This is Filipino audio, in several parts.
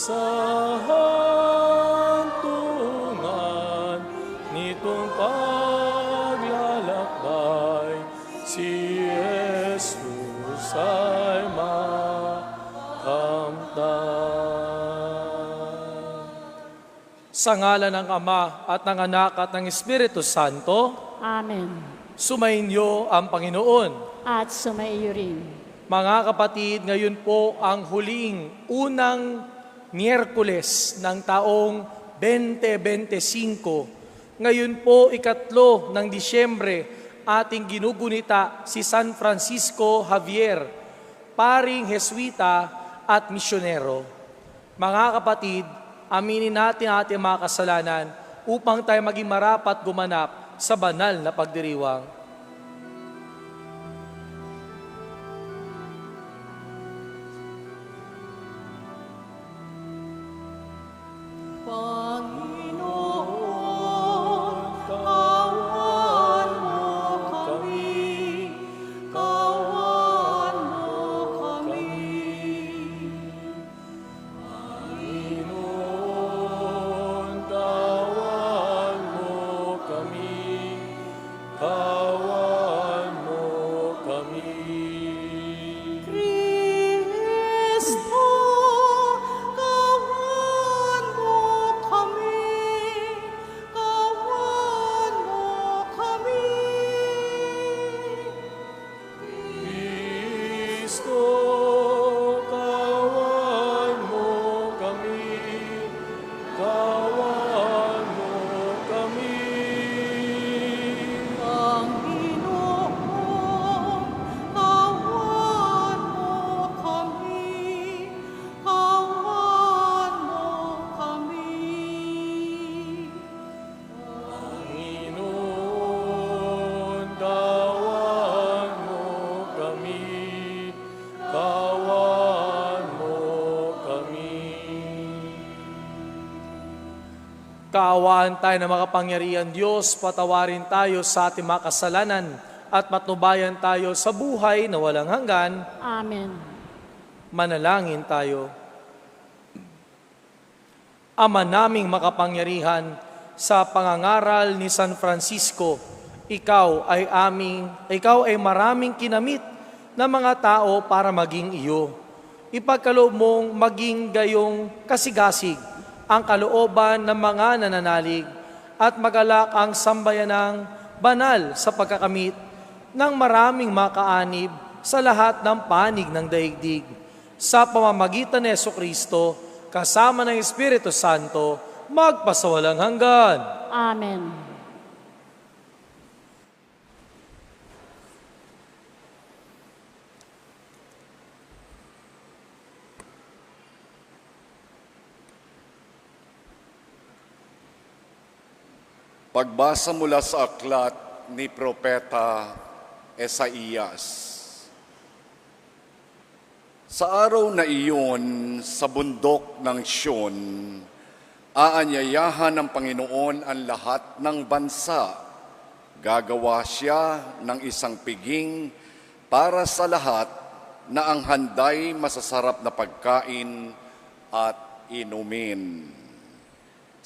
sa hantungan nitong paglalakbay, si Jesus ay makamtan. Sa ngalan ng Ama at ng Anak at ng Espiritu Santo, Amen. sumainyo ang Panginoon. At sumaiyo rin. Mga kapatid, ngayon po ang huling unang Miyerkules ng taong 2025. Ngayon po, ikatlo ng Disyembre, ating ginugunita si San Francisco Javier, paring Jesuita at misyonero. Mga kapatid, aminin natin ating mga kasalanan upang tayo maging marapat gumanap sa banal na pagdiriwang. Panginoon, kawan mo kami, kawan mo kami. Panginoon, kawan mo kami, kawan mo kami. Kristo, kawan mo kami, kawan mo kami. Kristo, kawan mo kami, kawan mo kami. Panginoon, kawan mo kami, kawan mo kami. Panginoon, kawan mo kami, kawan mo kami. Kaawaan tayo na makapangyarihan Diyos, patawarin tayo sa ating mga kasalanan at matnubayan tayo sa buhay na walang hanggan. Amen. Manalangin tayo. Ama naming makapangyarihan, sa pangangaral ni San Francisco, ikaw ay maraming kinamit na mga tao para maging iyo. Ipagkaloob mong maging gayong kasigasig ang kalooban ng mga nananalig at magalak ang sambayanang banal sa pagkakamit ng maraming makaanib sa lahat ng panig ng daigdig. Sa pamamagitan ni Jesucristo, kasama ng Espiritu Santo, magpasawalang hanggan. Amen. Pagbasa mula sa aklat ni Propeta Esaias. Sa araw na iyon, sa bundok ng Siyon, aanyayahan ng Panginoon ang lahat ng bansa. Gagawa siya ng isang piging para sa lahat na ang handay masasarap na pagkain at inumin.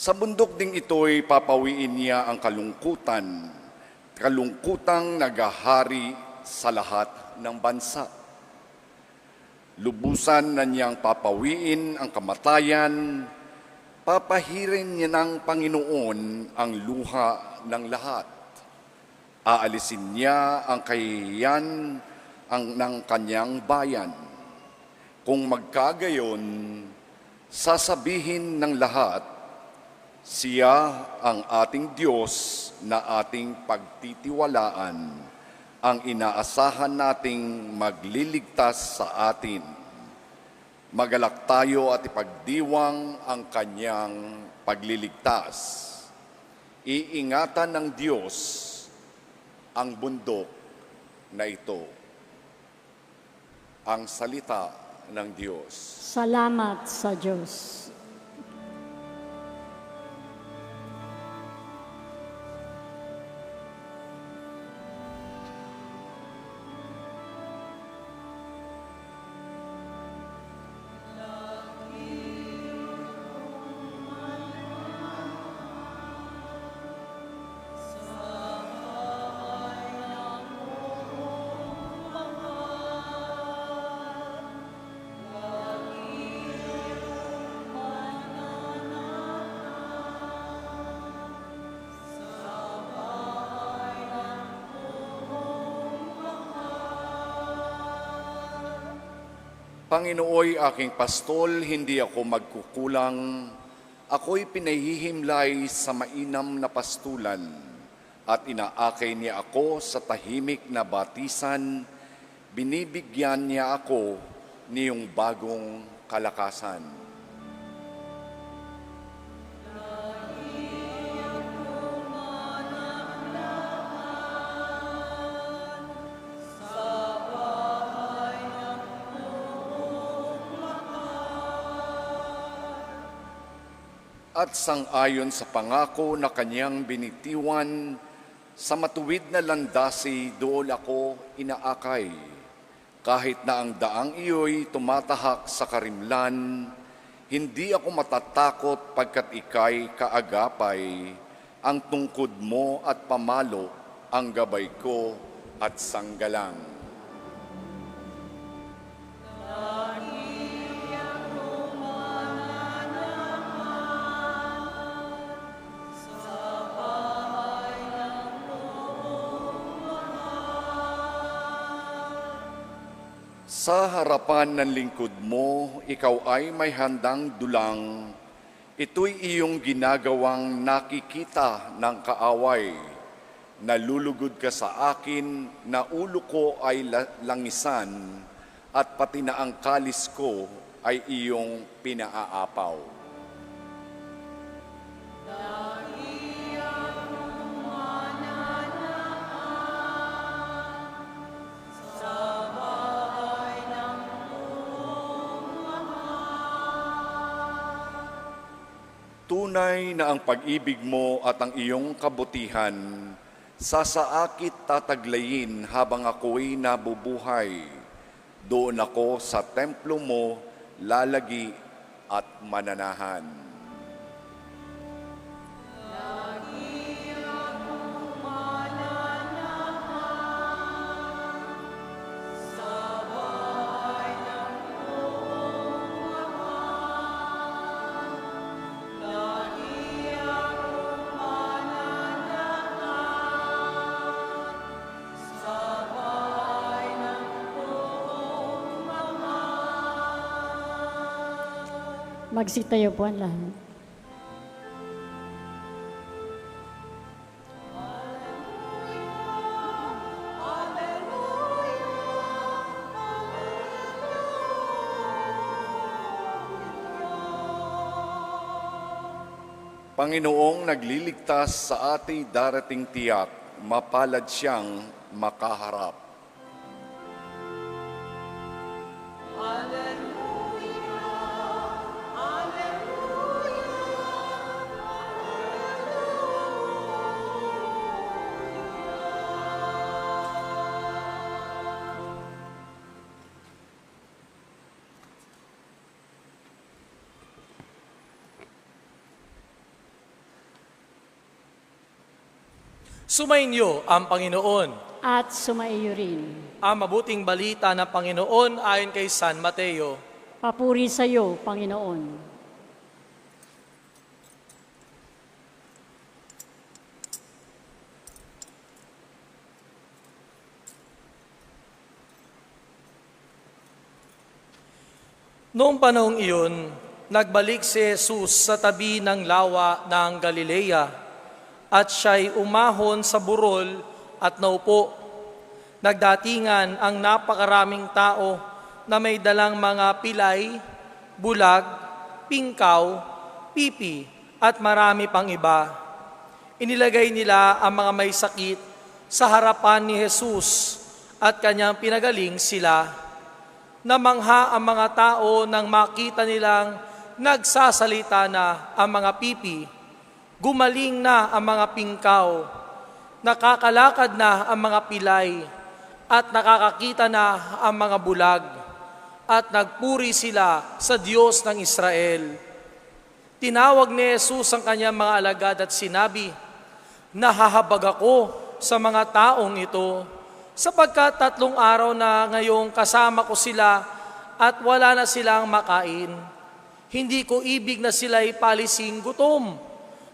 Sa bundok ding ito'y papawiin niya ang kalungkutang naghahari sa lahat ng bansa. Lubusan na niyang papawiin ang kamatayan, papahirin niya ng Panginoon ang luha ng lahat. Aalisin niya ang kahihiyan ng kanyang bayan. Kung magkagayon, sasabihin ng lahat, siya ang ating Diyos na ating pagtitiwalaan, ang inaasahan nating magliligtas sa atin. Magalak tayo at ipagdiwang ang kanyang pagliligtas. Iingatan ng Diyos ang bundok na ito. Ang salita ng Diyos. Salamat sa Diyos. Panginooy aking pastol, hindi ako magkukulang. Ako'y pinahihimlay sa mainam na pastulan at inaakay niya ako sa tahimik na batisan. Binibigyan niya ako niyong bagong kalakasan. At sang-ayon sa pangako na kanyang binitiwan, sa matuwid na landasi doon ako inaakay. Kahit na ang daang iyo'y tumatahak sa karimlan, hindi ako matatakot pagkat ika'y kaagapay. Ang tungkod mo at pamalo, ang gabay ko at sanggalang. Sa harapan ng lingkod mo, ikaw ay may handang dulang. Ito'y iyong ginagawang nakikita ng kaaway. Nalulugod ka sa akin, na ulo ko ay langisan, at pati na ang kalis ko ay iyong pinaaapaw. Tunay na ang pag-ibig mo at ang iyong kabutihan, sasaakit tataglayin habang ako'y nabubuhay. Doon ako sa templo mo, lalagi at mananahan. Magsitayo po ang lahat. Panginoong nagliligtas sa ating darating tiyak, mapalad siyang makaharap. Sumainyo ang Panginoon. At sumaiyo rin. Ang mabuting balita ng Panginoon ayon kay San Mateo. Papuri sa iyo, Panginoon. Noong panahong iyon, nagbalik si Jesus sa tabi ng lawa ng Galilea at siya'y umahon sa burol at naupo. Nagdatingan ang napakaraming tao na may dalang mga pilay, bulag, pingkaw, pipi at marami pang iba. Inilagay nila ang mga may sakit sa harapan ni Jesus at kanyang pinagaling sila. Namangha ang mga tao nang makita nilang nagsasalita na ang mga pipi, gumaling na ang mga pingkaw, nakakalakad na ang mga pilay, at nakakakita na ang mga bulag, at nagpuri sila sa Diyos ng Israel. Tinawag ni Jesus ang kanyang mga alagad at sinabi, "Nahahabag ako sa mga taong ito, sapagkat 3 araw na ngayong kasama ko sila at wala na silang makain. Hindi ko ibig na sila'y palising gutom,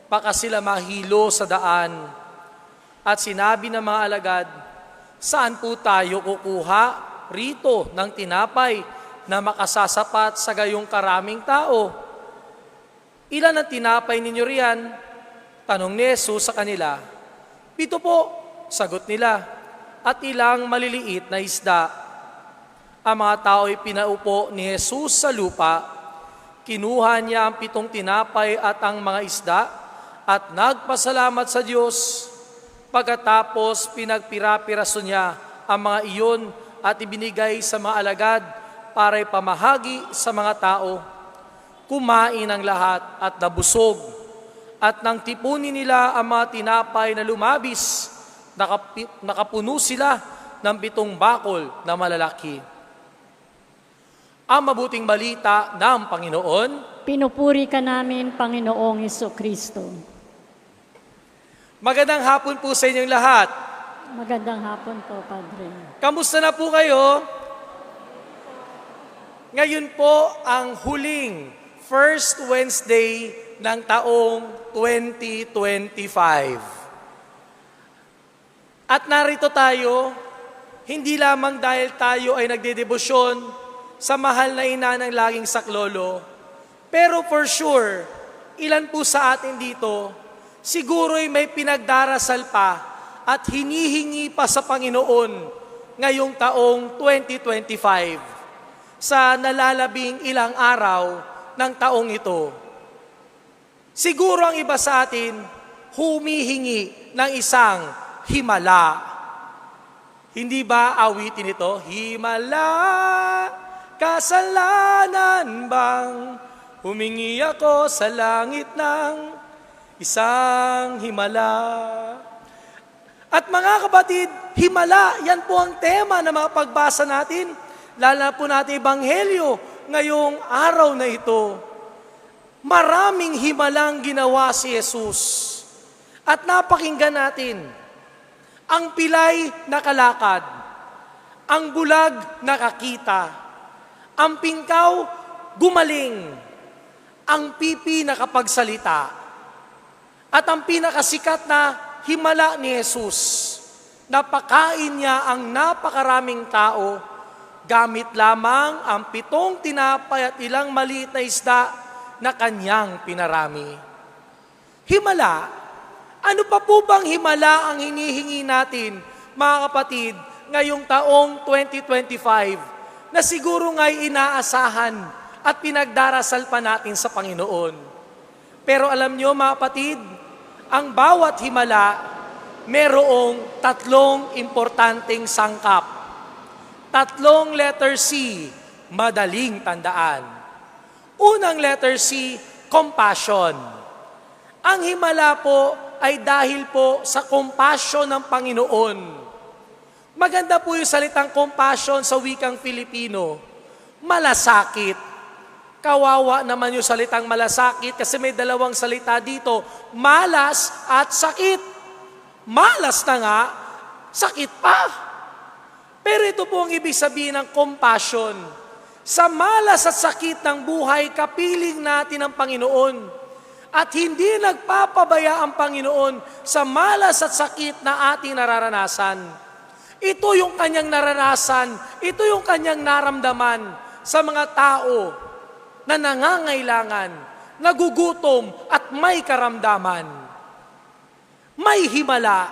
baka sila mahilo sa daan." At sinabi ng mga alagad, "Saan po tayo kukuha rito ng tinapay na makasasapat sa gayong karaming tao? Ilan ang tinapay ninyo riyan? Tanong ni Jesus sa kanila. 7 po, sagot nila. At ilang maliliit na isda. Ang mga tao ay pinaupo ni Jesus sa lupa. Kinuha niya ang 7 tinapay at ang mga isda at nagpasalamat sa Diyos. Pagkatapos pinagpira-piraso niya ang mga iyon at ibinigay sa mga alagad para ipamahagi sa mga tao. Kumain ang lahat at nabusog. At nang tipunin nila ang mga tinapay na lumabis, nakapuno sila ng 7 bakol na malalaki. Ang mabuting balita ng Panginoon. Pinupuri ka namin, Panginoong Hesukristo. Magandang hapon po sa inyong lahat. Magandang hapon po, Padre. Kamusta na po kayo? Ngayon po ang huling first Wednesday ng taong 2025. At narito tayo, hindi lamang dahil tayo ay nagdedebosyon sa mahal na ina ng laging saklolo, pero for sure, ilan po sa atin dito, siguro'y may pinagdarasal pa at hinihingi pa sa Panginoon ngayong taong 2025 sa nalalabing ilang araw ng taong ito. Siguro ang iba sa atin humihingi ng isang himala. Hindi ba awitin ito? Himala, kasalanan bang humingi ako sa langit ng isang himala? At mga kapatid, himala, yan po ang tema ng mga pagbasa natin. Lalo po natin Ebanghelyo ngayong araw na ito. Maraming himalang ginawa si Jesus. At napakinggan natin, ang pilay nakalakad, ang bulag nakakita, ang pingkaw gumaling, ang pipi nakapagsalita, at ang pinakasikat na himala ni Jesus, napakain niya ang napakaraming tao gamit lamang ang 7 tinapay at ilang maliit na isda na kanyang pinarami. Himala, ano pa po bang himala ang hinihingi natin, mga kapatid, ngayong taong 2025 na siguro nga'y inaasahan at pinagdarasal pa natin sa Panginoon? Pero alam nyo, mga kapatid, ang bawat himala, merong 3 importanteng sangkap. 3 letter C, madaling tandaan. Unang letter C, compassion. Ang himala po ay dahil po sa compassion ng Panginoon. Maganda po yung salitang compassion sa wikang Filipino. Malasakit. Kawawa naman yung salitang malasakit kasi may 2 salita dito, malas at sakit. Malas na nga, sakit pa. Pero ito po ang ibig sabihin ng compassion. Sa malas at sakit ng buhay, kapiling natin ang Panginoon. At hindi nagpapabaya ang Panginoon sa malas at sakit na ating nararanasan. Ito yung kanyang naranasan, ito yung kanyang naramdaman sa mga tao na nangangailangan, nagugutom at may karamdaman. May himala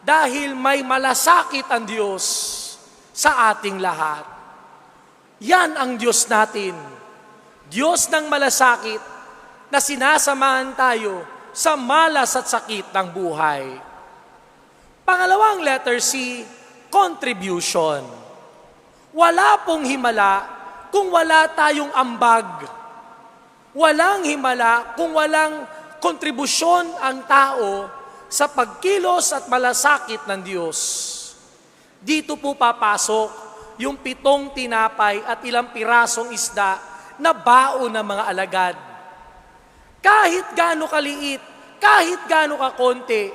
dahil may malasakit ang Diyos sa ating lahat. Yan ang Diyos natin. Diyos ng malasakit na sinasamahan tayo sa malas at sakit ng buhay. Pangalawang letter C, contribution. Wala pong himala kung wala tayong ambag. Walang himala kung walang kontribusyon ang tao sa pagkilos at malasakit ng Diyos. Dito po papasok yung 7 tinapay at ilang pirasong isda na baon ng mga alagad. Kahit gaano kaliit, kahit gaano kakonti,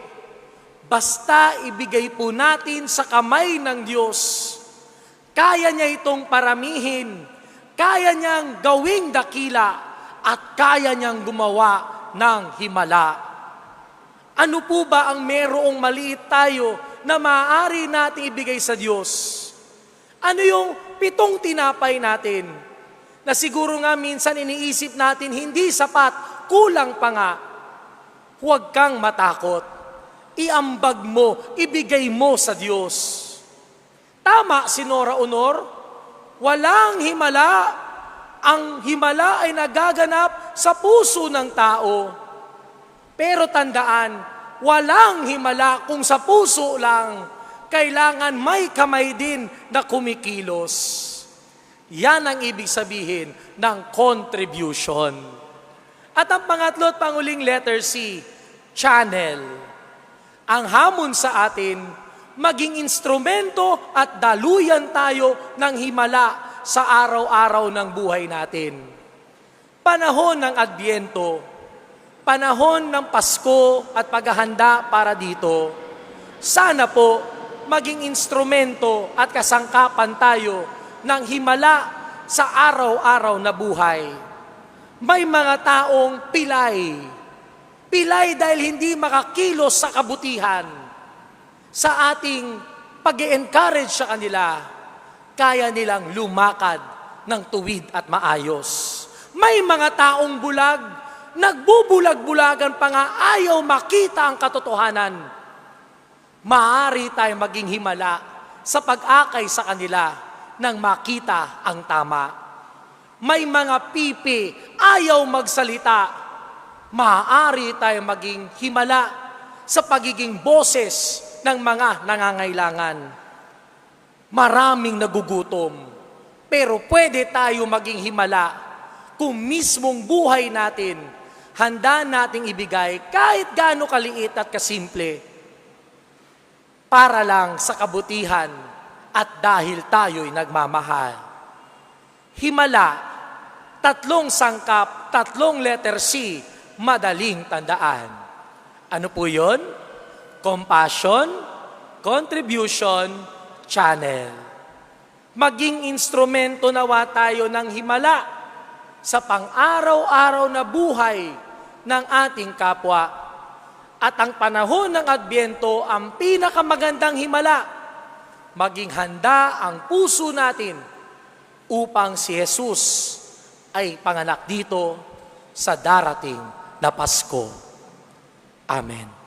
basta ibigay po natin sa kamay ng Diyos, kaya niya itong paramihin, kaya niyang gawing dakila, at kaya niyang gumawa ng himala. Ano po ba ang merong maliit tayo na maaari nating ibigay sa Diyos? Ano yung pitong tinapay natin na siguro nga minsan iniisip natin hindi sapat, kulang pa nga. Huwag kang matakot. Iambag mo, ibigay mo sa Diyos. Tama si Nora Honor, walang himala. Ang himala ay nagaganap sa puso ng tao. Pero tandaan, walang himala kung sa puso lang. Kailangan may kamay din na kumikilos. Yan ang ibig sabihin ng contribution. At ang pangatlo at panguling letter C, channel. Ang hamon sa atin, maging instrumento at daluyan tayo ng himala sa araw-araw ng buhay natin. Panahon ng Adbyento, panahon ng Pasko at paghahanda para dito, sana po maging instrumento at kasangkapan tayo ng himala sa araw-araw na buhay. May mga taong pilay. Pilay dahil hindi makakilos sa kabutihan. Sa ating pag-encourage sa kanila, kaya nilang lumakad ng tuwid at maayos. May mga taong bulag, nagbubulag-bulagan pa nga ayaw makita ang katotohanan. Maaari tayong maging himala sa pag-akay sa kanila nang makita ang tama. May mga pipi, ayaw magsalita. Maaari tayong maging himala sa pagiging boses ng mga nangangailangan. Maraming nagugutom, pero pwede tayo maging himala kung mismong buhay natin, handa nating ibigay kahit gaano kaliit at kasimple, para lang sa kabutihan at dahil tayo'y nagmamahal. Himala, 3 sangkap, 3 letter C, madaling tandaan. Ano po yun? Compassion, contribution, channel. Maging instrumento nawa tayo ng himala sa pang-araw-araw na buhay ng ating kapwa. At ang panahon ng Adbyento, ang pinakamagandang himala, maging handa ang puso natin upang si Jesus ay panganak dito sa darating na Pasko. Amen.